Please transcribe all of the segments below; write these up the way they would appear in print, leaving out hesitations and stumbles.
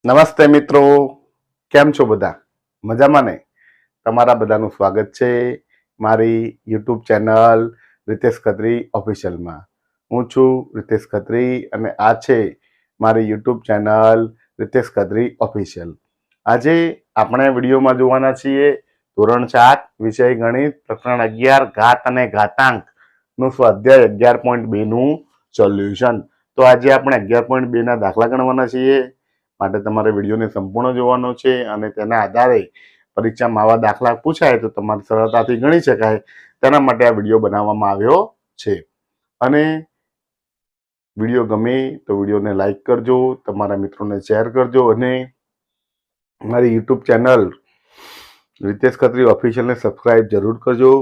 નમસ્તે મિત્રો, કેમ છો બધા? મજામાં ને? તમારા બધાનું સ્વાગત છે મારી યુટ્યુબ ચેનલ રિતેશ ખત્રી ઓફિશિયલમાં. હું છું રિતેશ ખત્રી અને આ છે મારી YouTube channel Ritesh Khatri official. આજે આપણે વિડીયોમાં જોવાના છીએ ધોરણ 7 વિષય ગણિત પ્રકરણ 11 ઘાત અને ઘાતાંક નું સ્વાધ્યાય 11.2 નું સોલ્યુશન. તો આજે આપણે 11.2 ના દાખલા ગણવાના છીએ. માટે તમારે વિડીયોને સંપૂર્ણ જોવાનો છે અને તેના આધારે પરીક્ષામાં આવા દાખલા પૂછાય તો તમારે સરળતાથી ગણી શકાય તેના માટે આ વિડીયો બનાવવામાં આવ્યો છે. અને વિડીયો ગમે તો વિડીયોને લાઈક કરજો, તમારા મિત્રોને શેર કરજો અને મારી યુટ્યુબ ચેનલ રિતેશ ખત્રી ઓફિશિયલને સબસ્ક્રાઇબ જરૂર કરજો,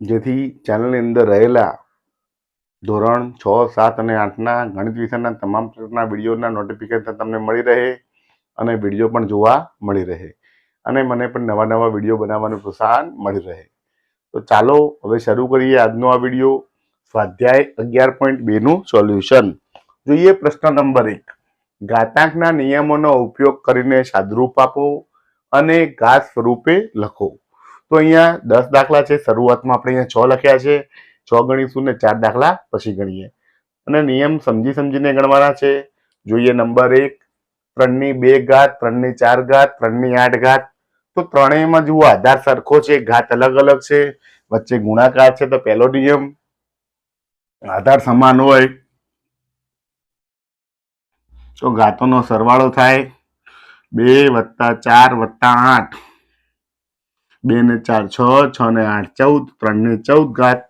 જેથી ચેનલની અંદર રહેલા ધોરણ 6, 7 અને 8ના ગણિત વિષયના તમામ પ્રકારના વિડીયોના નોટિફિકેશન તમને મળી રહે અને વિડીયો પણ જોવા મળી રહે અને મને પણ નવા વિડીયો બનાવવાનું પ્રોત્સાહન મળી રહે. તો ચાલો હવે શરૂ કરીએ આજનો આ વિડીયો. સ્વાધ્યાય 11.2 નું સોલ્યુશન. જોઈએ પ્રશ્ન નંબર 1. ઘાતાંકના નિયમોનો ઉપયોગ કરીને સાદુરૂપ આપો અને ઘાત સ્વરૂપે લખો. તો અહીંયા 10 દાખલા છે. શરૂઆતમાં આપણે અહીંયા 6 લખ્યા છે. 6 ગણીશું ને 4 દાખલા પછી ગણીએ અને નિયમ સમજીને ગણવાના છે. જોઈએ નંબર 1. 3 ની 2 ઘાત, 3 ની 4 ઘાત, 3 ની 8 ઘાત. તો ત્રણેયમાં જુઓ આધાર સરખો છે, ઘાત અલગ અલગ છે, વચ્ચે ગુણાકાર છે. તો પહેલો નિયમ, આધાર સમાન હોય તો ઘાતોનો સરવાળો થાય. 2 + 4 + 8, 2 ને 4 6, 6 ને 8 14, 3 ની 14 ઘાત.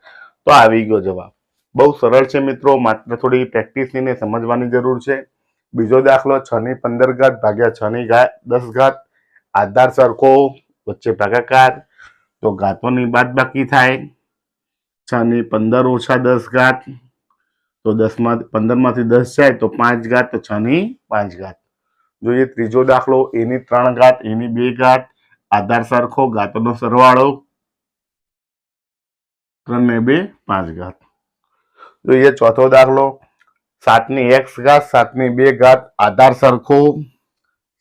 તો આવી ગયો જવાબ. બહુ સરળ છે મિત્રો, માત્ર થોડી પ્રેક્ટિસની ને સમજવાની જરૂર છે. બીજો દાખલો, 6 ની 15 ઘાત ભાગ્યા 6 ની 10 ઘાત. આધાર સરખો, વચ્ચે ભાગાકાર, તો ઘાતોની બાદબાકી થાય. 6 ની 15 - 10 ઘાત, તો 15 માંથી 10 જાય તો 5 ઘાત, તો 6 ની 5 ઘાત. જોઈએ ત્રીજો દાખલો, a ની 3 ઘાત, a ની 2 ઘાત. આધાર સરખો, ઘાતોનો સરવાળો, 3 ને 2 5 ઘાત. જોઈએ ચોથો દાખલો, 7 ની x ઘાત, 7 ની 2 ઘાત. આધાર સરખો,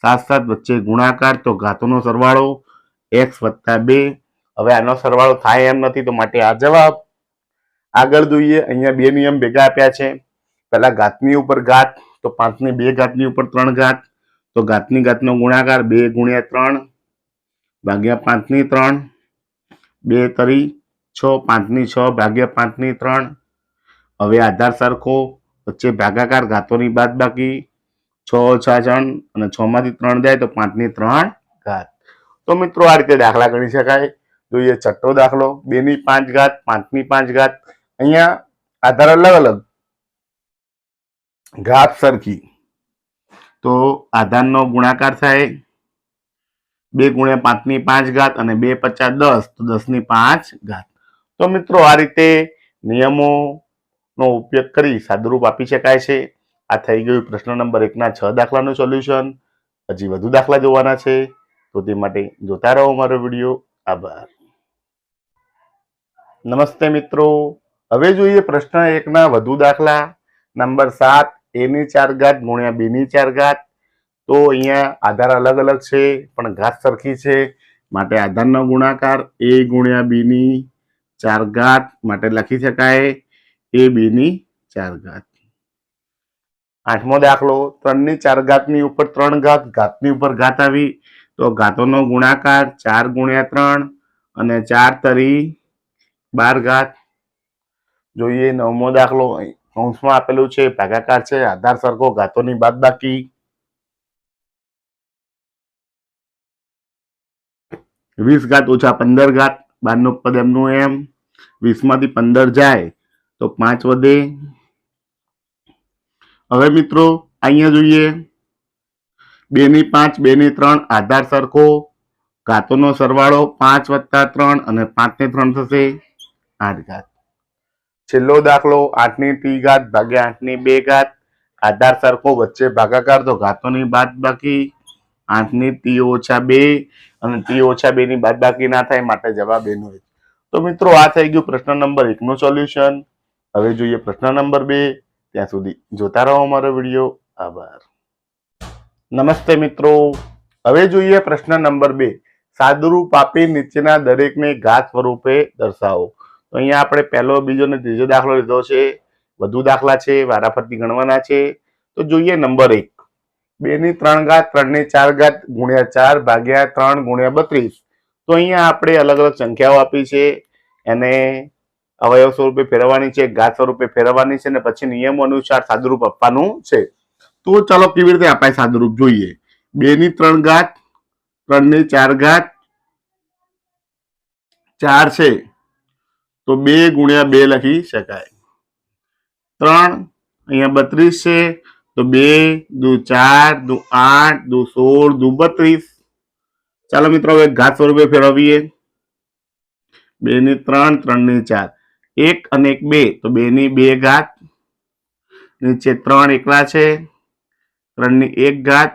7 7 વચ્ચે ગુણાકાર, તો ઘાતોનો સરવાળો x + 2. હવે આનો સરવાળો થાય એમ નથી તો માટે આ જવાબ. આગળ જોઈએ, અહીંયા બે નિયમ ભેગા આપ્યા છે. પહેલા ઘાતની ઉપર ઘાત, તો 5 ની 2 ઘાતની ઉપર 3 ઘાત. તો ઘાતની ઘાતનો ગુણાકાર 2 × 3 ભાગ્યા 5 ની 3. 2 તરી 6, 5 ની 6 ભાગ્યા 5 ની 3. હવે આધાર સરખો, વચ્ચે ભાગાકાર, ઘાતોની બાદબાકી, 6 - 3 અને 6 માંથી 3 જાય તો 5 ની 3 ઘાત. તો મિત્રો આ રીતે દાખલા ગણી શકાય. જોઈએ છઠ્ઠો દાખલો, 2 ની 5 ઘાત, 5 ની 5 ઘાત. અહીંયા આધાર અલગ અલગ, ઘાત સરખી, તો આધારનો ગુણાકાર થાય. 2 × 5 ની 5 ઘાત અને 2 × 5 = 10, તો 10 ની 5 ઘાત. તો મિત્રો આ રીતે નિયમોનો ઉપયોગ કરી સાદુરૂપ આપી શકાય છે. આ થઈ ગયું પ્રશ્ન નંબર 1 ના 6 દાખલાનું સોલ્યુશન. હજી વધુ દાખલા જોવાના છે તો તે માટે જોતા રહો મારો વિડીયો. આભાર. નમસ્તે મિત્રો, હવે જોઈએ પ્રશ્ન 1 ના વધુ દાખલા. નંબર 7, a ની 4 ઘાત × b ની 4 ઘાત. તો અહીંયા આધાર અલગ અલગ છે પણ ઘાત સરખી છે, માટે આધારનો ગુણાકાર a × b ની 4 ઘાત. માટે લખી શકાય ab ની 4 ઘાત. આઠમો દાખલો, 3 ની 4 ઘાતની ઉપર 3 ઘાત, ઘાતની ઉપર ઘાત આવી તો ઘાતોનો ગુણાકાર 4 × 3 અને 4 તરી 12 ઘાત. જોઈએ નવમો દાખલો, કૌંસમાં આપેલું છે, ભાગાકાર છે, આધાર સરખો, ઘાતોની બાદબાકી. 20 ઘાત - 15 ઘાત, 12 નું પદ એમનું એમ. 20 માંથી 15 જાય તો 5 વધે. હવે મિત્રો અહીંયા જોઈએ 2 ની 5, 2 ની 3. આધાર સરખો, ઘાતોનો સરવાળો 5 + 3 અને 5 ને 3 થશે 8 ઘાત. છેલ્લો દાખલો, 8 ની 3 ઘાત ભાગ્યા 8 ની 2 ઘાત. આધાર સરખો, વચ્ચે ભાગાકાર, તો ઘાતોની બાદબાકી. 8 ની 3 - 2 અને 3 - 2 ની બાદબાકી ના થાય, માટે જવાબ એનો. તો મિત્રો આ થઈ ગયું પ્રશ્ન નંબર 1 નું સોલ્યુશન. હવે જોઈએ પ્રશ્ન નંબર 2. ત્યાં સુધી જોતા રહો અમારો વિડીયો. આભાર. નમસ્તે મિત્રો, હવે જોઈએ પ્રશ્ન નંબર 2. સાદુરૂપ આપી નીચેના દરેકને ઘાત સ્વરૂપે દર્શાવો. તો અહીંયા આપણે પહેલો, બીજો અને ત્રીજો દાખલો લીધો છે. વધુ દાખલા છે, વારાફરતી ગણવાના છે. તો જોઈએ નંબર 1. 2 ની 3 ઘાત 3 ની 4 ઘાત ગુણ્યા 4 ભાગ્યા 3 ગુણ્યા 32. તો અહીંયા આપણે અલગ અલગ સંખ્યાઓ આપી છે, એને અવયવ સ્વરૂપે ફેરવવાની છે, ઘાત સ્વરૂપે ફેરવવાની છે, અને પછી નિયમો અનુસાર સાદુરૂપ આપવાનું છે. તો ચાલો કેવી રીતે અપાય સાદુરૂપ જોઈએ. 2 ની 3 ઘાત 3 ની 4 ઘાત 4 છે તો 2 ગુણ્યા 2 લખી શકાય. 3 અહીંયા 32 છે તો 2 દુ 4 દુ 8 દુ 16 દુ 32. ચાલો મિત્રો હવે ઘાત સ્વરૂપે ફેરવીએ. 2 ની 3 3 ની 4 1 અને 1 2 તો 2 ની 2 ઘાત, નીચે 3 એકલા છે, 3 ની 1 ઘાત,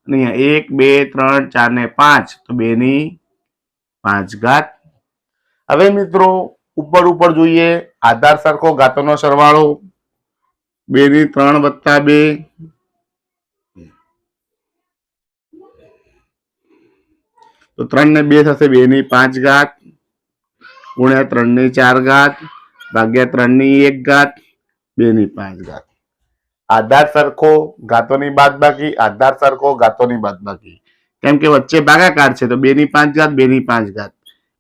અહીંયા 1 2 3 4 ને 5 તો 2 ની 5 ઘાત. હવે મિત્રો ઉપર જોઈએ, આધાર સરખો ઘાતોનો સરવાળો. 2 ની 3 વત્તા 2 તો 3 ને 2 થશે 2 ની 5 ઘાત ગુણ્યા 3 ની 4 ઘાત ભાગ્યા 3 ની 1 ઘાત 2 ની 5 ઘાત. આધાર સરખો ઘાતોની બાદબાકી, આધાર સરખો ઘાતોની બાદબાકી, કેમ કે વચ્ચે ભાગાકાર છે તો 2 ની 5 ઘાત 2 ની 5 ઘાત,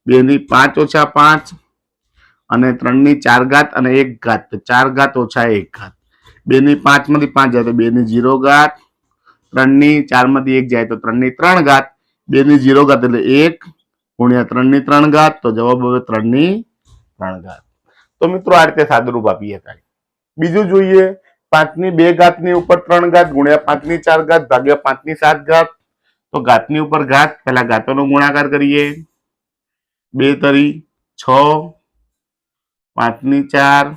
2 ની 5 ઓછા 5 અને 3 ની 4 ઘાત અને 1 ઘાત તો 4 ઘાત ઓછા 1 ઘાત. 2 ની 5 માંથી 5 જાય તો 2 ની 0 ઘાત, 3 ની 4 માંથી 1 જાય તો 3 ની 3 ઘાત, 2 ની 0 ઘાત એટલે 1 ગુણ્યા 3 ની 3 ઘાત તો જવાબ હવે 3 ની 3 ઘાત. તો મિત્રો આ રીતે સાદુરૂપ આપી શકાય. બીજું જોઈએ, 5 ની 2 ઘાત ની ઉપર 3 ઘાત ગુણ્યા 5 ની 4 ઘાત ભાગ્યા 5 ની 7 ઘાત. તો ઘાતની ઉપર ઘાત, પહેલા ઘાતોનો ગુણાકાર કરીએ. 2 તરી 6, 5 ની 4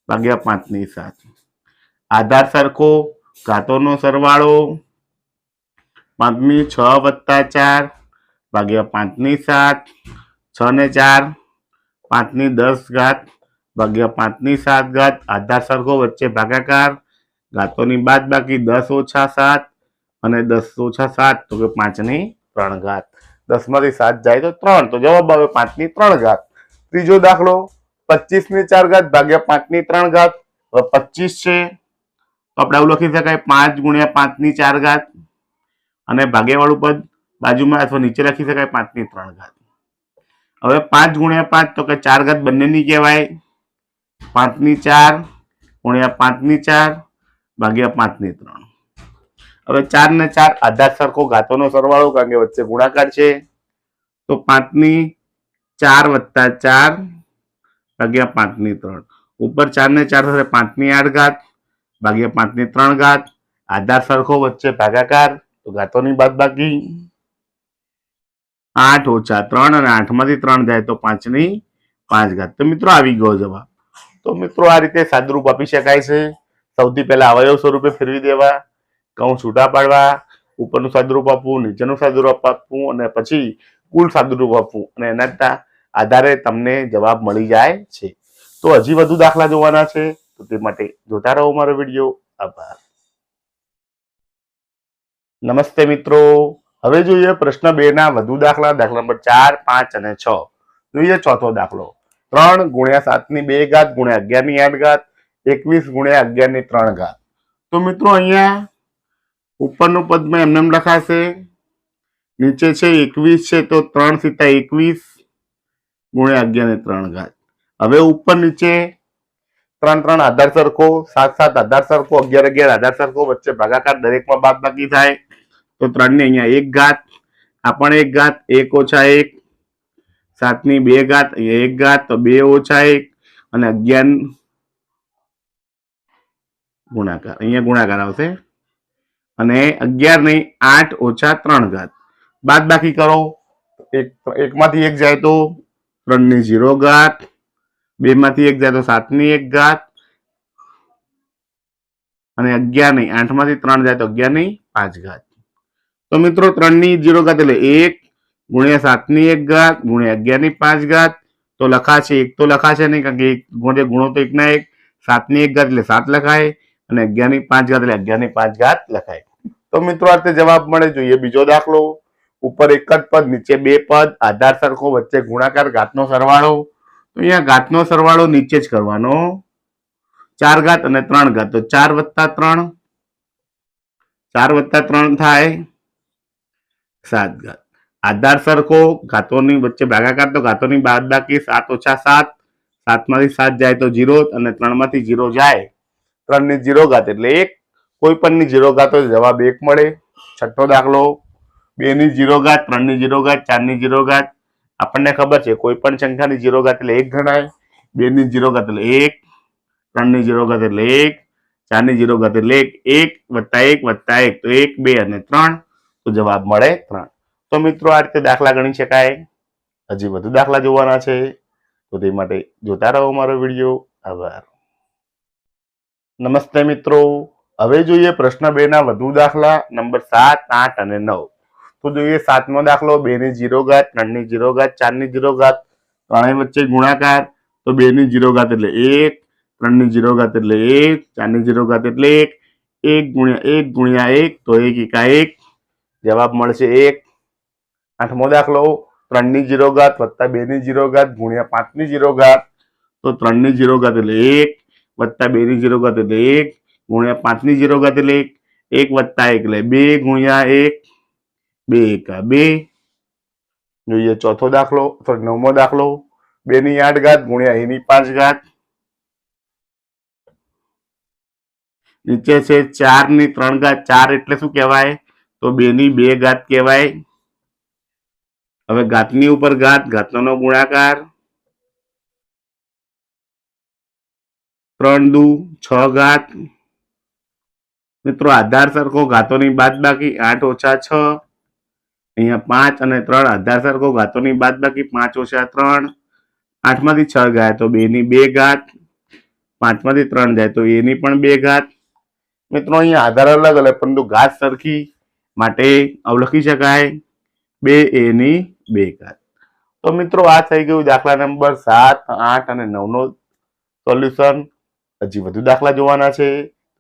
ભાગ્યા 5 ની 7. આધાર સરખો ઘાતોનો સરવાળો. 5 ની 6 વત્તા 4 ભાગ્યા 5 ની 7, 6 ને 4 5 ની 10 ઘાત ભાગ્યા 5 ની 7 ઘાત. આધાર સરખો, વચ્ચે ભાગાકાર, ઘાતોની બાદબાકી 10 ઓછા 7 અને 10 ઓછા 7 તો કે 5 ની 3 ઘાત. 10 માંથી 7 જાય તો 3 તો જવાબ આવે 5 ની 3 ઘાત. ત્રીજો દાખલો, 25 ની 4 ઘાત ભાગ્યા 5 ની 3 ઘાત. 25 છે તો આપણે આવું લખી શકાય 5 ગુણ્યા 5 ની 4 ઘાત અને ભાગ્યવાળું પદ બાજુમાં અથવા નીચે લખી શકાય 5 ની 3 ઘાત. હવે 5 ગુણ્યા 5 તો કે 4 ઘાત બંનેની કહેવાય. 5 ની 4 ગુણ્યા 5 ની 4 ભાગ્યા 5 ની 3. હવે 4 ને 4 આધાર સરખો ઘાતોનો સરવાળો, કારણ કે વચ્ચે ગુણાકાર છે. તો 5 ની 4 વત્તા 4 ભાગ્યા 5 ની 3. ઉપર 4 ને 4 થશે 5 ની 8 ઘાત ભાગ્યા 5 ની 3 ઘાત. આધાર સરખો, વચ્ચે ભાગાકાર તો ઘાતોની બાદબાકી. 8 ઓછા 3 અને 8 માંથી 3 જાય તો 5 ની 5 ઘાત. તો મિત્રો આવી ગયો જવાબ. તો મિત્રો આ રીતે સાદુરૂપ આપી શકાય છે. સૌથી પહેલા અવયવ સ્વરૂપે ફેરવી દેવા, કૌંસ છૂટા પાડવા, ઉપરનું સાદુરૂપ આપવું, નીચેનું સાદુરૂપ આપવું અને પછી કુલ સાદુરૂપ આપવું, અને એના આધારે તમને જવાબ મળી જાય છે. તો હજી વધુ દાખલા જોવાના છે, તો તે માટે જોતા રહો મારો વિડીયો. આભાર. નમસ્તે મિત્રો, હવે જોઈએ પ્રશ્ન 2 ના વધુ દાખલા. દાખલા નંબર 4, 5 અને 6. જોઈએ ચોથો દાખલો. 3 ગુણ્યા 7 ની 2 ઘાત ગુણ્યા 11 ની 8 ઘાત 21 ગુણ્યા 11 ની 3 ઘાત. તો મિત્રો અહીંયા ઉપરનું પદમાં એમને એમ લખાશે, નીચે છે 21 છે તો 3 સીતા 21 ગુણ્યા 11 ની 3 ઘાત. હવે ઉપર નીચે 3 3 આધાર સરખો, 7 7 આધાર સરખો, 11 11 આધાર સરખો, વચ્ચે ભાગાકાર, દરેકમાં બાદબાકી થાય. તો 3 ની અહીંયા 1 ઘાત, આ પણ 1 ઘાત, 1 ઓછા 1, 7 ની 2 ઘાત, અહીંયા 1 ઘાત તો 2 ઓછા 1 અને 11 ગુણાકાર, અહીંયા ગુણાકાર આવશે અને 11 ની 8 ઓછા 3 ઘાત. બાદબાકી કરો, 1 માંથી 1 જાય તો 3 ની 0 ઘાત, 2 માંથી 1 જાય તો 7 ની 1 ઘાત અને 11 ની 8 માંથી 3 જાય તો 11 ની 5 ઘાત. તો મિત્રો 3 ની 0 ઘાત એટલે 1 ગુણ્યા 7 ની 1 ઘાત ગુણ્યા 11 ની 5 ઘાત. તો લખાશે 1 તો લખાશે નહીં, કારણ કે ગુણો તો 1 ના 1, 7 ની 1 ઘાત એટલે 7 લખાય અને 11 ની 5 ઘાત એટલે 11 ની 5 ઘાત લખાય. તો તો મિત્રો આ રીતે જવાબ મળે. જોઈએ બીજો દાખલો. ઉપર એક જ પદ, નીચે બે પદ, આધાર સરખો, વચ્ચે ગુણાકાર, ઘાતનો સરવાળો. તો અહીંયા ઘાતનો સરવાળો નીચે જ કરવાનો. 4 ઘાત અને 3 ઘાત, તો 4 વત્તા 3, 4 વત્તા 3 થાય 7 ઘાત. આધાર સરખો, ઘાતોની વચ્ચે ભાગાકાર, તો ઘાતોની બાદબાકી 7 ઓછા 7, 7 માંથી 7 જાય તો 0, અને 3 માંથી 0 જાય 3 ની 0 ઘાત એટલે 1. કોઈ પણ ની 0 ઘાત હોય જવાબ 1 મળે. છઠ્ઠો દાખલો. 2 ની 0 ઘાત, 3 ની 0 ઘાત, 4 ની 0 ઘાત. આપણને ખબર છે કોઈ પણ સંખ્યાની 0 ઘાત એટલે 1 ગણાય. 2 ની 0 ઘાત એટલે 1, 3 ની 0 ઘાત એટલે 1, 4 ની 0 ઘાત એટલે 1, 1 વત્તા 1 તો 1, 2 અને 3, તો જવાબ મળે 3. તો મિત્રો આ રીતે દાખલા ગણી શકાય. હજી વધુ દાખલા જોવાના છે તો તે માટે જોતા રહો મારો વિડીયો. આભાર. નમસ્તે મિત્રો. હવે જોઈએ પ્રશ્ન 2 ના વધુ દાખલા નંબર 7, 8 અને 9. તો જોઈએ 7મો દાખલો. 2 ની 0 ઘાત, 3 ની 0 ઘાત, 4 ની 0 ઘાત, ત્રણેય વચ્ચે ગુણાકાર. તો 2 ની 0 ઘાત એટલે 1, 3 ની 0 ઘાત એટલે 1, 4 ની 0 ઘાત એટલે 1, 1 ગુણ્યા 1 તો 1 એકા 1, જવાબ મળશે 1. 8મો દાખલો. 3 ની 0 ઘાત વત્તા 2 ની 0 ઘાત ગુણ્યા 5 ની 0 ઘાત. તો 3 ની 0 ઘાત એટલે 1, વત્તા 2 ની 0 ઘાત એટલે 1, ગુણ્યા 5 ની 0 ઘાત એટલે 1, 1 વત્તા 1 એટલે 2 ગુણ્યા 1, 2 એકા 2. જોઈએ ચોથો દાખલો, સોરી 9મો દાખલો. 2 ની 8 ઘાત ગુણ્યા a ની 5 ઘાત. નીચે છે 4 ની 3 ઘાત. 4 એટલે શું કહેવાય? તો 2 ની 2 ઘાત કહેવાય. હવે ઘાતની ઉપર ઘાત, ઘાતનો ગુણાકાર. 3 દુ 6 ઘાત. મિત્રો આધાર સરખો, ઘાતોની બાદબાકી 8 ઓછા 6. અહીંયા 5 અને 3 આધાર સરખો, ઘાતોની બાદબાકી 5 ઓછા 3. 8 માંથી 6 જાય તો 2 ની 2 ઘાત. 5 માંથી 3 જાય તો a ની પણ 2 ઘાત. મિત્રો અહીંયા આધાર અલગ અલગ પરંતુ ઘાત સરખી માટે લખી શકાય 2a ની 2 ઘાત. તો મિત્રો આ થઈ ગયું દાખલા નંબર 7, 8 અને 9 નો સોલ્યુશન. હજી વધુ દાખલા જોવાના છે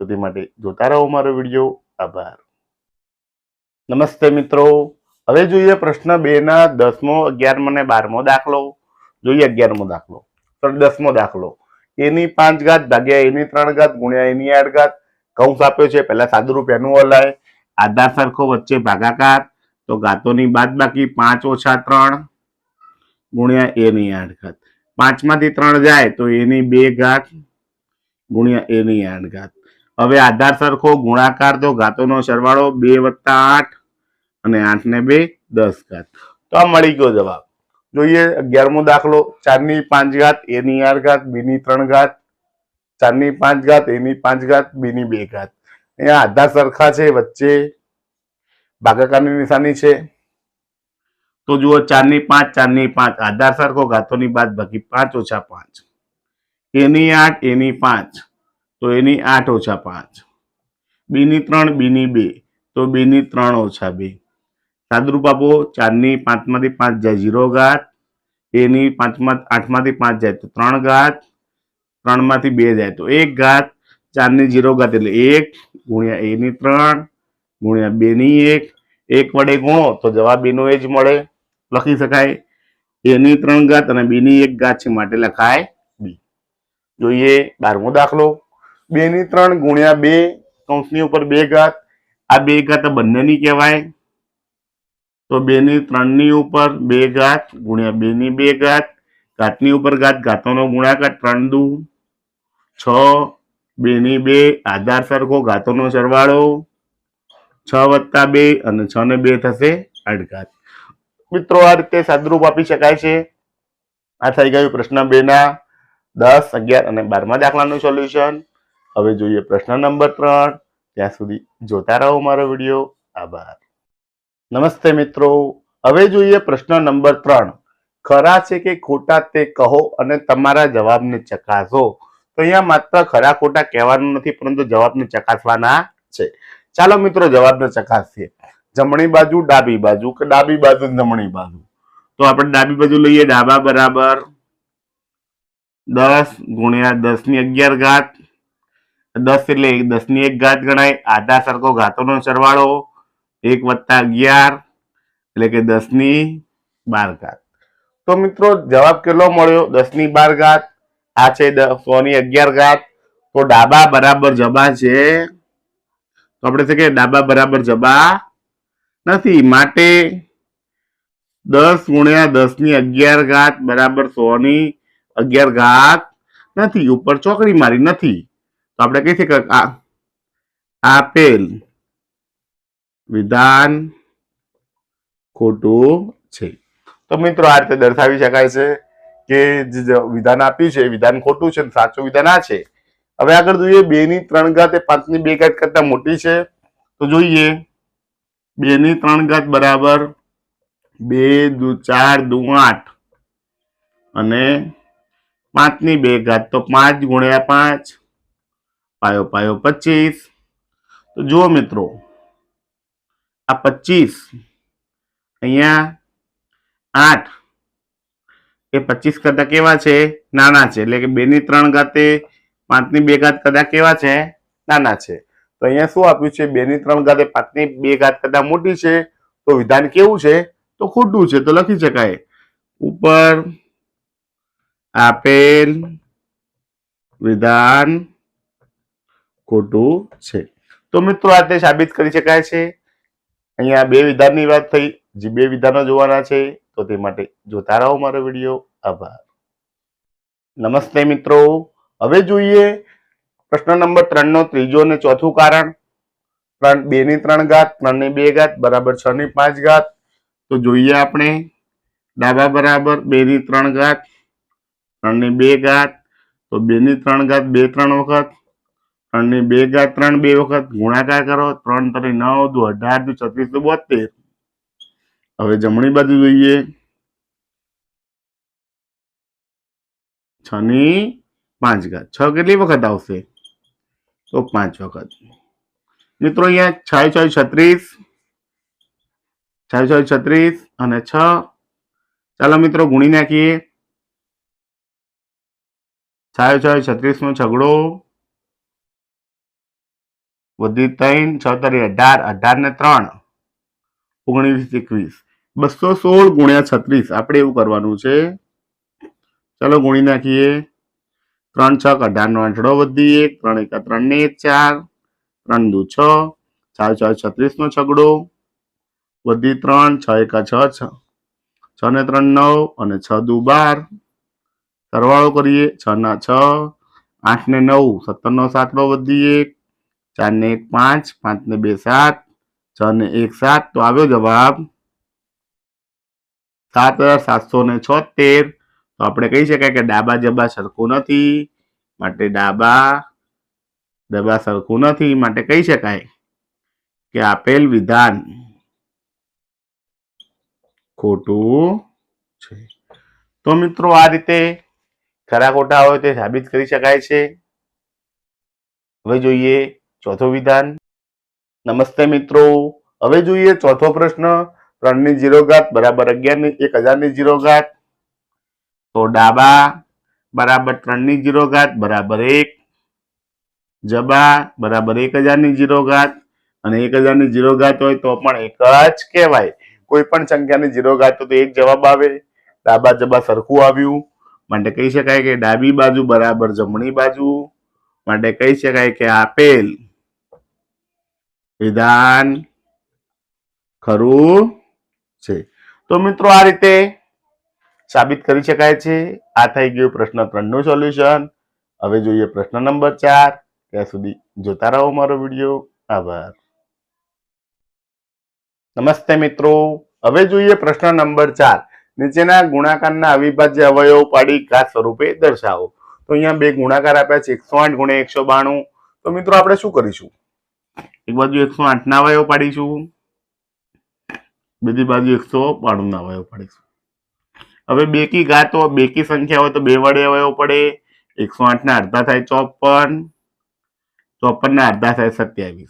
તો તે માટે જોતા રહો મારો વિડીયો. આભાર. નમસ્તે મિત્રો. હવે જોઈએ પ્રશ્ન 2 ના 10મો, 11મો અને 12મો દાખલો. જોઈએ 11મો દાખલો. 10મો દાખલો. a ની 5 ઘાત ભાગ્યા a ની 3 ઘાત ગુણ્યા a ની 8 ઘાત. કૌંસ આપ્યો છે, પહેલા સાદુરૂપ એનું હલાય. આધાર સરખો, વચ્ચે ભાગાકાર. તો ઘાતોની બાદબાકી 5 ઓછા 3 ગુણ્યા a ની 8 ઘાત. 5 માંથી 3 જાય તો a ની 2 ઘાત ગુણ્યા a ની 8 ઘાત. હવે આધાર સરખો, ગુણાકાર, તો ઘાતોનો સરવાળો 2 વત્તા 8 અને 8 ને 2 10 ઘાત. તો આ મળી ગયો જવાબ. જોઈએ 11મો દાખલો. 4 ની 5 ઘાત a ની 8 ઘાત b ની 3 ઘાત. 4 ની 5 ઘાત a ની 5 ઘાત b ની 2 ઘાત. અહીંયા આધાર સરખા છે, વચ્ચે ભાગાકારની નિશાની છે. તો જુઓ 4 ની 5, 4 ની 5 આધાર સરખો, ઘાતોની બાદબાકી 5 ઓછા 5. a ની 8, a ની 5 તો a ની 8 ઓછા 5. b ની 3, b ની 2 તો b ની 3 ઓછા 2. સાદુરૂપ આપો. 4 ની 5 માંથી 5 જાય 0 ઘાત. a ની 8 માંથી 5 જાય તો 3 ઘાત. 3 માંથી 2 જાય તો 1 ઘાત. 4 ની 0 ઘાત એટલે 1 ગુણ્યા a ની 3 ગુણ્યા 2 ની 1. 1 વડે ગુણો તો જવાબ b નો એ જ મળે. લખી શકાય a ની 3 ઘાત અને b ની 1 ઘાત છે માટે લખાય b. જોઈએ 12મો દાખલો. 2 ની 3 ગુણ્યા 2 કૌંસની ઉપર 2 ઘાત. આ 2 ઘાત બંનેની કહેવાય. તો 2 ની 3 ની ઉપર 2 ઘાત ગુણ્યા 2 ની 2 ઘાત. ઘાતની ઉપર ઘાત, ઘાતોનો ગુણાકાર. 3 દુ 6, 2 ની 2 આધાર સરખો, ઘાતોનો સરવાળો 6 વત્તા 2 અને 6 ને 2 થશે 8 ઘાત. મિત્રો આ રીતે સાદુરૂપ આપી શકાય છે. આ થઈ ગયું પ્રશ્ન 2 ના 10, 11 અને 12મા દાખલાનું સોલ્યુશન. હવે જોઈએ પ્રશ્ન નંબર 3. ત્યાં સુધી જોતા રહો મારો વિડીયો. આભાર. નમસ્તે મિત્રો. હવે જોઈએ પ્રશ્ન નંબર 3. ખરા છે કે ખોટા તે કહો અને તમારા જવાબને ચકાસો. તો અહીંયા માત્ર ખરા ખોટા કહેવાનું નથી પરંતુ જવાબને ચકાસવાના છે. ચાલો મિત્રો જવાબને ચકાસીએ. જમણી બાજુ, ડાબી બાજુ કે ડાબી બાજુ જમણી બાજુ. તો આપણે ડાબી બાજુ લઈએ. ડાબા બરાબર 10 ગુણ્યા 10 ની 11 ઘાત. 10 એટલે 10 ની 1 ઘાત ગણાય. આધા સરખો ઘાતોનો સરવાળો 1 + 11 એટલે કે 10 ની 12 ઘાત. તો મિત્રો જવાબ કેટલો મળ્યો? 10 ની 12 ઘાત. આ છે 100 ની 11 ઘાત. તો ડાબા બરાબર જબા છે. તો આપણે છે કે ડાબા બરાબર જબા નથી, માટે 10 × 10 ની 11 ઘાત બરાબર 100 ની 11 ઘાત નથી. ઉપર ચોકડી મારી નથી, તો આપણે કહી શકીએ કે આપેલ વિધાન ખોટું છે. તો મિત્રો આ રીતે દર્શાવી શકાય છે કે જે વિધાન આપ્યું છે વિધાન ખોટું છે, સાચું વિધાન આ છે. હવે આગળ જોઈએ 2 ની 3 ઘાત એ 5 ની 2 ઘાત કરતા મોટી છે. તો જોઈએ 2 ની 3 ઘાત બરાબર 2 × 4 = 8 અને 5 ની 2 ઘાત તો 5 × 5 પાયો પાયો 25. તો જુઓ મિત્રો આ 25 અહીંયા 8 એ 25 કરતા કેવા છે? નાના છે. એટલે કે 2 ની 3 ઘાત એ 5 ની 2 ઘાત કરતા કેવા છે? નાના છે. તો અહીંયા શું આપ્યું છે? 2 ની 3 ઘાત એ 5 ની 2 ઘાત કરતા મોટી છે. તો વિધાન કેવું છે? તો ખોટું છે. તો લખી શકાય ઉપર આપેલ વિધાન ખોટું છે. તો મિત્રો આ તે સાબિત કરી શકાય છે. અહીંયા 2 વિધાનની વાત થઈ. જે 2 વિધાનો જોવાના છે તો તે માટે જોતા રહો મારો વિડીયો. આભાર. નમસ્તે મિત્રો. હવે જોઈએ પ્રશ્ન નંબર 3 નો ત્રીજો અને ચોથું કારણ. 2 ની 3 ઘાત 3 ની 2 ઘાત બરાબર 6 ની 5 ઘાત. તો જોઈએ આપણે ડાબા બરાબર 2 ની 3 ઘાત 3 ની 2 ઘાત. તો 2 ની 3 ઘાત 2 3 વખત, 3 ની 2 ઘાત 3 2 વખત, ગુણાકાર કરો 3 × 3 9 = 18 × 36 = 72. હવે જમણી બાજુ જોઈએ 6 ની 5 ઘાત. 6 કેટલી વખત આવશે? તો 5 વખત. મિત્રો અહીંયા 6 × 6 = 36, 6 × 6 = 36 અને 6. ચાલો મિત્રો ગુણી નાખીએ. 6 × 6 = 36 નો છગડો વધી 3, 6 × 3 = 18, 18 ને 3 19 21, 216 × 36. આપણે એવું કરવાનું છે. ચાલો ગુણી નાખીએ. 3 6 18 નો આંઠડો વધી 1, 3 1 3 ને 1 4, 3 2 6, 4 4 36 નો છગડો વધી 3, 6 1 6 6 ને 3 9 અને 6 2 12. સરવાળો કરીએ 6 ના 6, 8 ને 9 17 નો સાતડો વધી 1, 4 ને 1 5, 5 ને 2 7, 6 ને 1 7. તો આવ્યો જવાબ 7776. તો આપણે કહી શકાય કે ડાબા જબા સરખું નથી, માટે ડાબા જબા સરખું નથી, માટે કહી શકાય કે આપેલ વિધાન ખોટું છે. તો મિત્રો આ રીતે ખરા ખોટા હોય તે સાબિત કરી શકાય છે. હવે જોઈએ ચોથું વિધાન. નમસ્તે મિત્રો. હવે જોઈએ ચોથો પ્રશ્ન. 3 ની 0 ઘાત બરાબર 1000 ની 0 ઘાત. તો ડાબા બરાબર 3 ની 0 ઘાત બરાબર 1, જબા બરાબર 1000 ની 0 ઘાત, અને 1000 ની 0 ઘાત હોય તો પણ એક જ કહેવાય. કોઈ પણ સંખ્યાની 0 ઘાત તો એક જવાબ આવે. ડાબા જબા સરખું આવ્યું, માટે કહી શકાય કે ડાબી બાજુ બરાબર જમણી બાજુ, માટે કહી શકાય કે આપેલ વિધાન ખરું છે. તો મિત્રો આ રીતે સાબિત કરી શકાય છે. આ થઈ ગયું પ્રશ્ન 3 નું સોલ્યુશન. હવે જોઈએ પ્રશ્ન નંબર 4. ત્યાં સુધી જોતા રહો મારો વિડીયો. આભાર. નમસ્તે મિત્રો. હવે જોઈએ પ્રશ્ન નંબર 4. નીચેના ગુણાકારના અવિભાજ્ય અવયવ પાડી ઘાત સ્વરૂપે દર્શાવો. તો અહીંયા બે ગુણાકાર આપ્યા છે 108 × 192. તો મિત્રો આપણે શું કરીશું? એક બાજુ 108 ના અવયવ પાડીશું, બીજી બાજુ 192 ના અવયવ પાડીશું. હવે બેકી ઘાત હોય, બેકી સંખ્યા હોય તો 2 વડે અવયવ પડે. 108 ના અડધા થાય 54, 54 ના અડધા થાય 27.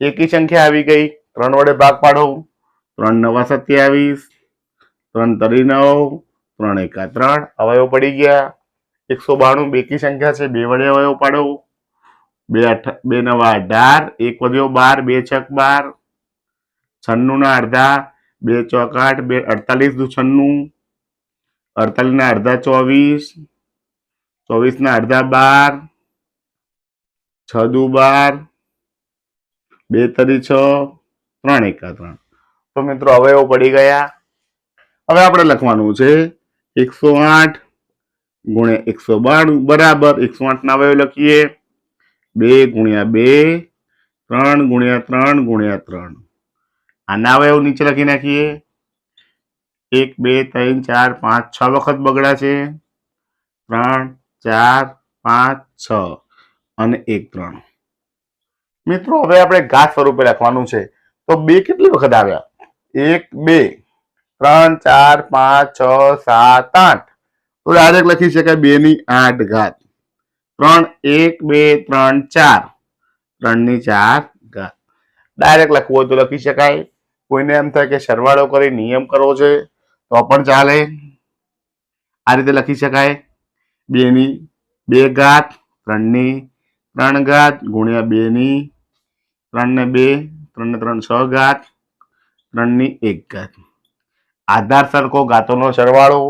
એકી સંખ્યા આવી ગઈ, 3 વડે ભાગ પાડો. 3 9 27, 3 3 9, 3 1 3 અવયવ પડી ગયા. 192 બેકી સંખ્યા છે, 2 વડે અવયવ પાડો. બે નવા 18, એક વધ્યો 12, બે છક 12, 96 ના અડધા, બે ચોક 8, બે 48 દુ 96, 48 ના અડધા 24, 24 ના અડધા 12, 6 દુ 12, બે તરી 6, 3 એકા 3. તો મિત્રો અવયવ પડી ગયા. હવે આપણે લખવાનું છે 108 ગુણ્યા 192 બરાબર 108 ના અવયવ લખીએ 2 ગુણ્યા 2, 3 ગુણ્યા 3 ગુણ્યા 3. આના અવયવ નીચે લખી નાખીએ 1 2 3 4 5 6 વખત બગડા છે 3 4 5 6 અને 1 3. મિત્રો હવે આપણે ઘાત સ્વરૂપે લખવાનું છે. તો 2 કેટલી વખત આવ્યા? 1 2 3 4 5 6 7 8. તો ડાયરેક્ટ લખી શકાય 2 ની 8 ઘાત. 3 1 2 3 4, 3 ની 4 ઘાત. ડાયરેક્ટ લખવું હોય તો લખી શકાય. કોઈને એમ થાય કે સરવાળો કરી નિયમ કરવો છે તો પણ ચાલે. આ રીતે લખી શકાય 2 ની 2 ઘાત, 3 ની 3 ઘાત ગુણ્યા 2 ની 3 ને 2, 3 ને 3 6 ઘાત, 3 ની 1 ઘાત. આધાર સરખો ઘાતોનો સરવાળો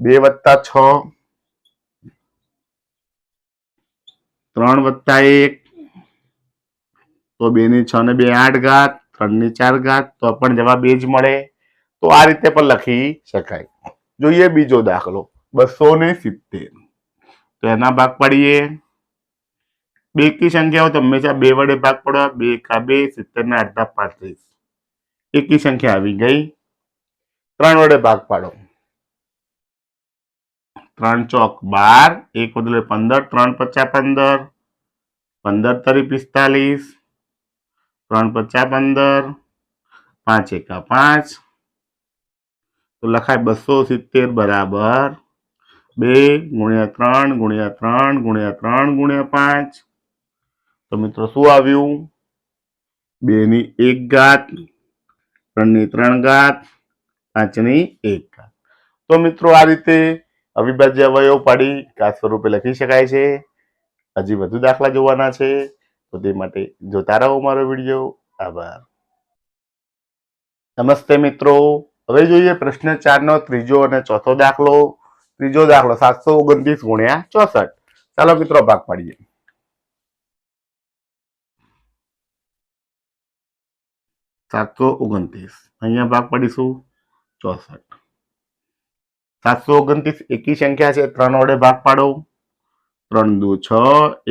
2 વત્તા 6, 3 વત્તા 1, તો 2 ની 6 ને 2 8 ઘાત, 3 ની 4 ઘાત. તો પણ જવાબ એ જ મળે. તો આ રીતે પણ લખી શકાય. જોઈએ બીજો દાખલો 270. તો એના ભાગ પાડીએ. બે કી સંખ્યાઓ તો હંમેશા 2 વડે ભાગ પાડવા. 2 એકા 2, 70 ના અડધા 35. એકી સંખ્યા આવી ગઈ. 3 વડે ભાગ પાડો. 3 ચોક 12, 1 બદલે 15, 3 પચા 15, 15 તરી 45, 3 પચા 15, 5 એકા 5. તો લખાય 270 બરાબર 2 ગુણ્યા 3 ગુણ્યા 3 ગુણ્યા 3 ગુણ્યા 5. તો મિત્રો શું આવ્યું? 2 ની 1 ઘાત, 3 ની 3 ઘાત, 5 ની 1 ઘાત. તો મિત્રો આ રીતે અવિભાજ્ય અવયવ પાડી ઘાત સ્વરૂપે લખી શકાય છે. હજી વધુ દાખલા જોવાના છે તો તે માટે જોતા રહો મારો વિડીયો. આભાર. નમસ્તે મિત્રો. હવે જોઈએ પ્રશ્ન 4 નો ત્રીજો અને ચોથો દાખલો. ત્રીજો દાખલો 729 ગુણ્યા 64. ચાલો મિત્રો ભાગ પાડીએ. 729 અહીંયા ભાગ પાડીશું 64. 729 એકી સંખ્યા છે. 3 વડે ભાગ પાડો. 3 દુ 6,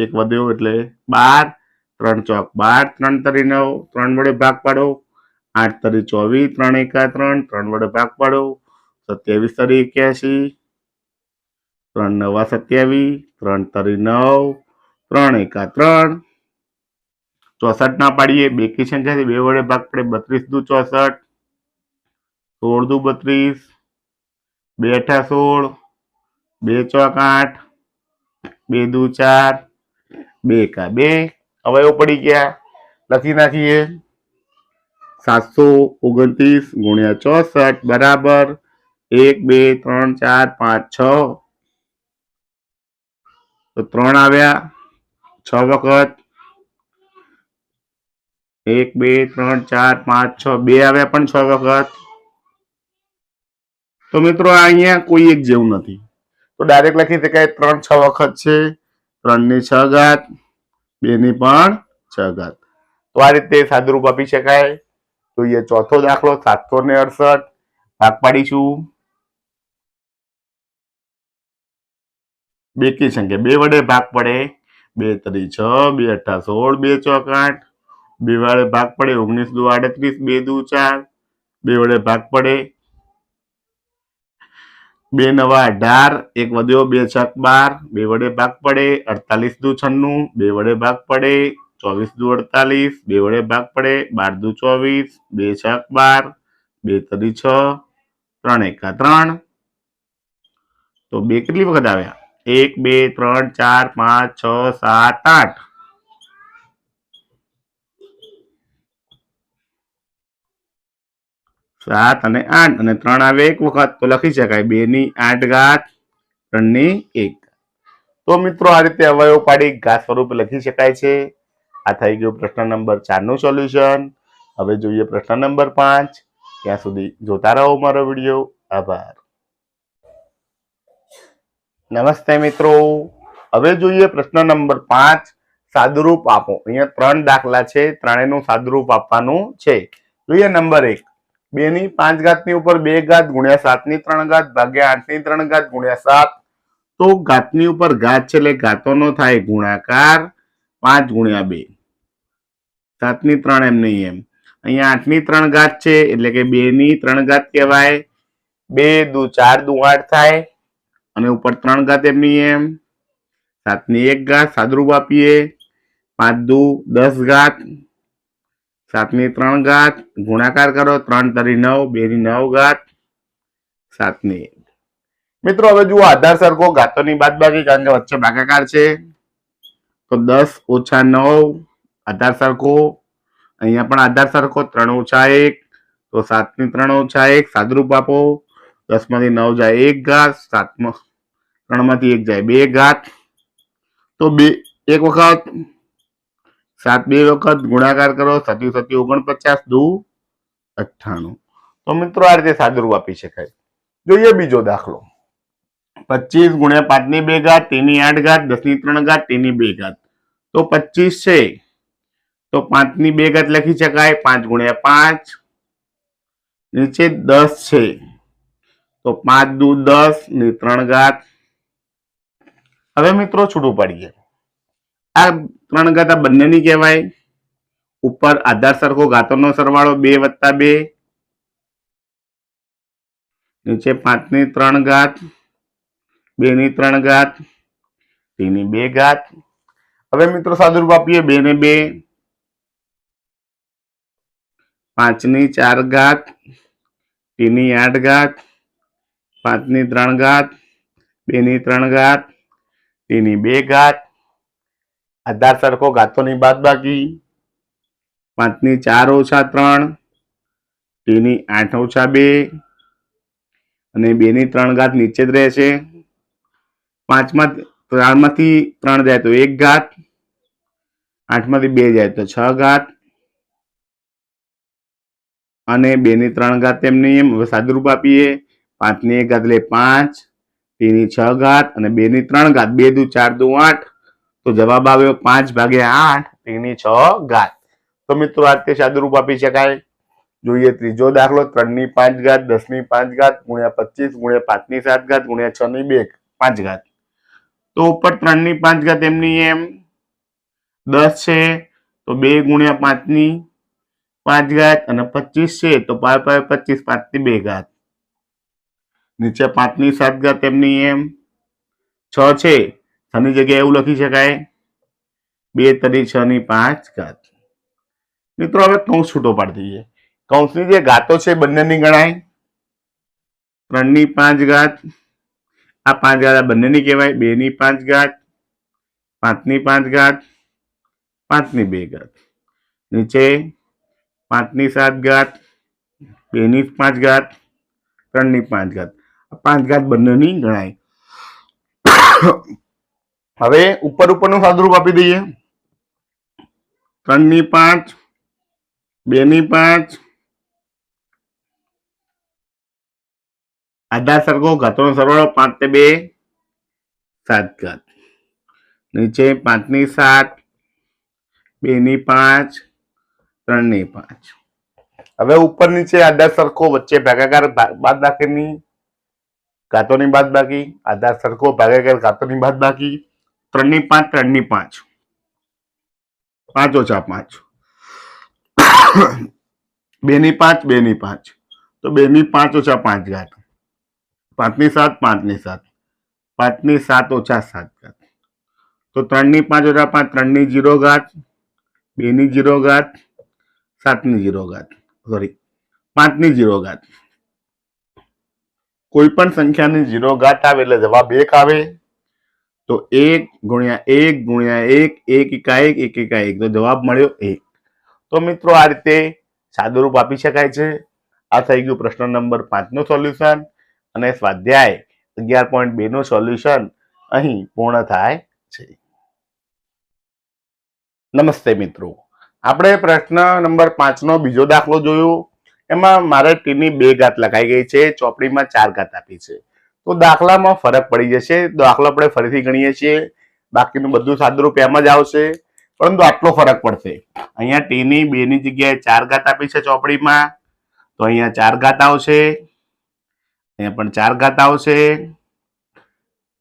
1 વધ્યો એટલે 12, 3 ચોક 12, 3 તરી 9, 3 વડે ભાગ પાડો. 8 તરી 24, 3 એકા 3, 3 વડે ભાગ પાડો. 27 તરી 81, 3 નવા 27, 3 તરી 9, 3 એકા 3. 64 ના પાડીએ. બે કી સંખ્યા 2 વડે ભાગ પડે. 32 દુ 64, 16 દુ 32, 2 અઠા 16, 2 ચોક 8, 2 દુ 4, 2 એકા 2. અવયવ પડી ગયા. લખી નાખીએ 729 ગુણ્યા 64 બરાબર 1 2 3 4 5 6. તો 3 આવ્યા 6 વખત. 1 2 3 4 5 6, 2 આવ્યા પણ 6 વખત. તો મિત્રો અહીંયા કોઈ એક જેવું નથી. તો ડાયરેક્ટ લખી શકાય 3 6 વખત છે. 3 ની 6 ઘાત, 2 ની પણ 6 ઘાત. તો આ રીતે સાદુરૂપ આપી શકાય. જોઈએ ચોથો દાખલો 768. ભાગ પાડીશું. બેકી સંખ્યા 2 વડે ભાગ પડે. 2 તરી 6, 2 અઠા 16, 2 ચોક 8, 2 વડે ભાગ પડે. 19 દુ 38, 2 દુ 4, 2 વડે ભાગ પડે. 2 નવા 18, 1 વધ્યો 2 છક 12, 2 વડે ભાગ પડે. 48 દુ 96, 2 વડે ભાગ પડે. 24 દુ 48, 2 વડે ભાગ પડે. 12 દુ 24, 2 છક 12, 2 તરી 6, 3 એકા 3. તો 2 કેટલી વખત આવ્યા? 1 2 3 4 5 6 7 8. 7 અને 8 અને 3 આવે 1 વખત. તો લખી શકાય 2 ની 8 ઘાત, 3 ની 1. તો મિત્રો આ રીતે અવયવ પાડી ઘાત સ્વરૂપે લખી શકાય છે. આ થઈ ગયું પ્રશ્ન નંબર 4 નું સોલ્યુશન. હવે જોઈએ પ્રશ્ન નંબર 5. ત્યાં સુધી જોતા રહો મારો વિડીયો. આભાર. નમસ્તે મિત્રો. હવે જોઈએ પ્રશ્ન નંબર 5. સાદુરૂપ આપો. અહીંયા 3 દાખલા છે, ત્રણેયનું સાદુરૂપ આપવાનું છે. જોઈએ નંબર 1. 2 ની 5 ઘાતની ઉપર 2 ઘાત ગુણ્યા 7 ની 3 ઘાત ભાગ્યા 8 ની 3 ઘાત ગુણ્યા 7. તો ઘાતની ઉપર ઘાત છે એટલે ઘાતોનો થાય ગુણાકાર 5 ગુણ્યા 2. 7 ની 3 એમ નહીં એમ. અહીંયા 8 ની 3 ઘાત છે એટલે કે 2 ની 3 ઘાત કહેવાય. 2 દુ 4 દુ 8 થાય અને ઉપર 3 ઘાત એમ નહીં એમ. 7 ની 1 ઘાત સાદુરૂપ આપીએ. 5 દુ 10 ઘાત. 7 ની 3 ઘાત ગુણાકાર કરો. 3 તરી 9, 2 ની 9 ઘાત, 7 ની 1. મિત્રો હવે જુઓ આધાર સરખો, ઘાતોની બાદબાકી કારણ કે વચ્ચે ભાગાકાર છે. તો 10 ઓછા 9 આધાર સરખો. અહીંયા પણ આધાર સરખો. 3 ઓછા 1 તો 7 ની 3 ઓછા 1 સાદુરૂપ આપો. 10 માંથી 9 જાય 1 ઘાત, 3 માંથી 1 જાય 2 ઘાત. તો 2 એક વખત, 7 2 વખત ગુણાકાર કરો. 7 7 49 દુ 98. તો મિત્રો આ રીતે સાદુરૂપ આપી શકાય. જોઈએ બીજો દાખલો. 25 ગુણ્યા 5 ની 2 ઘાત, તેની 8 ઘાત, 10 ની 3 ઘાત, તેની 2 ઘાત. તો 25 છે તો 5 ની 2 ઘાત લખી શકાય. 5 ગુણ્યા 5. નીચે 10 છે તો 5 દુ 10 ની 3 ઘાત. હવે મિત્રો છૂટું પાડીએ. આ 3 ઘાત આ બંનેની કહેવાય. ઉપર આધાર સરખો, ઘાતોનો સરવાળો 2 વત્તા 2. નીચે 5 ની 3 ઘાત, 2 ની 3 ઘાત, તેની 2 ઘાત. હવે મિત્રો સાદુરૂપ આપીએ. 2 ને 2, 5 ની 4 ઘાત, તેની 8 ઘાત, 5 ની 3 ઘાત, 2 ની 3 ઘાત, તેની 2 ઘાત. આધાર સરખો, ઘાતોની બાદબાકી. 5 ની 4 ઓછા 3, તેની 8 ઓછા 2 અને 2 ની 3 ઘાત નીચે જ રહેશે. 5 માંથી 3 જાય તો 1 ઘાત, 8 માંથી 2 જાય તો 6 ઘાત અને 2 ની 3 ઘાત એમની એમ. હવે સાદુરૂપ આપીએ. 5 ની 1 ઘાત એટલે 5, તેની 6 ઘાત અને 2 ની 3 ઘાત. 2 દુ 4 દુ 8. તો જવાબ આવ્યો 5 ભાગ્યા 8 તેની 6 ઘાત. તો મિત્રો આ રીતે સાદુરૂપ આપી શકાય. જોઈએ ત્રીજો દાખલો. 3 ની 5 ઘાત, 10 ની 5 ઘાત ગુણ્યા 25 ગુણ્યા 5 ની 7 ઘાત ગુણ્યા 6 ની 5 ઘાત. તો ઉપર 3 ની 5 ઘાત એમની એમ. 10 છે તો 2 ગુણ્યા 5 ની 5 ઘાત અને 25 છે તો 5 25 5 ની 2 ઘાત. નીચે 5 ની 7 ઘાત એમની એમ. 6 છે, 6 ની જગ્યાએ એવું લખી શકાય 2 તરી 6 ની 5 ઘાત. મિત્રો હવે કૌંસ છૂટો પાડી દઈએ. કૌંસની જે ઘાતો છે બંનેની ગણાય. 3 ની 5 ઘાત, આ 5 ઘાત આ બંનેની કહેવાય. 2 ની 5 ઘાત, 5 ની 5 ઘાત, 5 ની 2 ઘાત. નીચે 5 ની 7 ઘાત, 2 ની 5 ઘાત, 3 ની 5 ઘાત. 5 ઘાત બંનેની ગણાય. હવે ઉપરનું સાદુરૂપ આપી દઈએ. 3 ની 5, 2 ની 5. આધાર સરખો, ઘાતોનો સરવાળો 5 ને 2 7 ઘાત. નીચે 5 ની 7, 2 ની 5, 3 ની 5. હવે ઉપર નીચે આધાર સરખો, વચ્ચે ભાગાકાર બાદબાકીની ઘાતોની બાદબાકી. આધાર સરખો, ભાગાકાર ઘાતોની બાદબાકી. 3 ની 5 3 ની 5, 5 ઓછા 5. 2 ની 5 2 ની 5 તો 2 ની 5 ઓછા 5 ઘાત. 5 ની 7 5 ની 7, 5 ની 7 ઓછા 7 ઘાત. તો 3 ની 5 ઓછા 5 3 ની 0 ઘાત, 2 ની 0 ઘાત, 7 ની 0 ઘાત, સોરી 5 ની 0 ઘાત. કોઈ પણ સંખ્યાની 0 ઘાત આવે એટલે જવાબ 1 આવે. તો 1 ગુણ્યા 1 ગુણ્યા 1, 1 એકા 1 1 એકા 1. તો જવાબ મળ્યો 1. તો મિત્રો આ રીતે સાદુરૂપ આપી શકાય છે. આ થઈ ગયું પ્રશ્ન નંબર 5 નું સોલ્યુશન અને સ્વાધ્યાય 11.2 નું સોલ્યુશન અહીં પૂર્ણ થાય છે. નમસ્તે મિત્રો, આપણે પ્રશ્ન નંબર 5 નો બીજો દાખલો જોયો. એમાં મારે ટીની 2 ઘાત લખાઈ ગઈ છે, ચોપડીમાં 4 ઘાત આપી છે. તો દાખલામાં ફરક પડી જશે. દાખલો આપણે ફરીથી ગણીએ છીએ, બાકીનું બધું સાદુરૂપ એમ જ આવશે, પરંતુ આટલો ફરક પડશે. અહીંયા ટીની 2 ની જગ્યાએ 4 ઘાત આપી છે ચોપડીમાં, તો અહીંયા 4 ઘાત આવશે, અહીંયા પણ 4 ઘાત આવશે,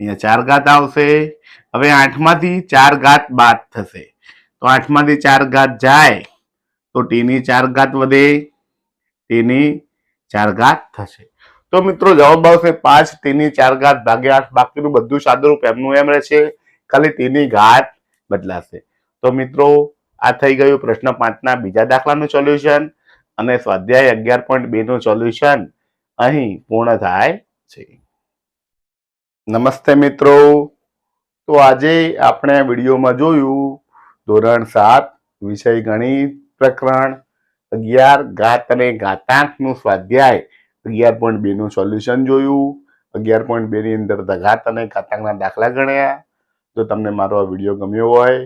અહીંયા 4 ઘાત આવશે. હવે 8 માંથી 4 ઘાત બાદ થશે, તો 8 માંથી 4 ઘાત જાય તો ટીની 4 ઘાત વધે, ટીની 4 ઘાત થશે. તો મિત્રો જવાબ આવશે 5 ટીની 4 ઘાત ભાગ્યા 8. બાકીનું બધું સાદુરૂપ એમનું એમ રહેશે, ખાલી ટીની ઘાત બદલાશે. તો મિત્રો આ થઈ ગયું પ્રશ્ન 5 ના બીજા દાખલાનું સોલ્યુશન, અને સ્વાધ્યાય 11.2 નું સોલ્યુશન અહીં પૂર્ણ થાય છે. નમસ્તે મિત્રો, તો આજે આપણે વિડીયોમાં જોયું ધોરણ 7 વિષય ગણિત પ્રકરણ 11 ઘાત અને ઘાતાંકનું સ્વાધ્યાય 11.2 નું સોલ્યુશન જોયું. 11.2 ની અંદર ઘાત અને ઘાતાંકના દાખલા ગણ્યા. જો તમને મારો આ વિડીયો ગમ્યો હોય,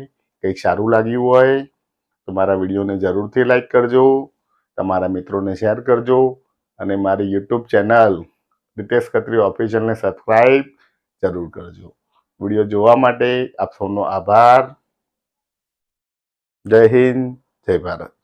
કંઈક સારું લાગ્યું હોય તો મારા વિડીયોને જરૂરથી લાઈક કરજો, તમારા મિત્રોને શેર કરજો, અને મારી યુટ્યુબ ચેનલ રિતેશ ખત્રી ઓફિશિયલને સબસ્ક્રાઈબ જરૂર કરજો. વિડીયો જોવા માટે આપ સૌનો આભાર. જય હિન્દ, જય ભારત.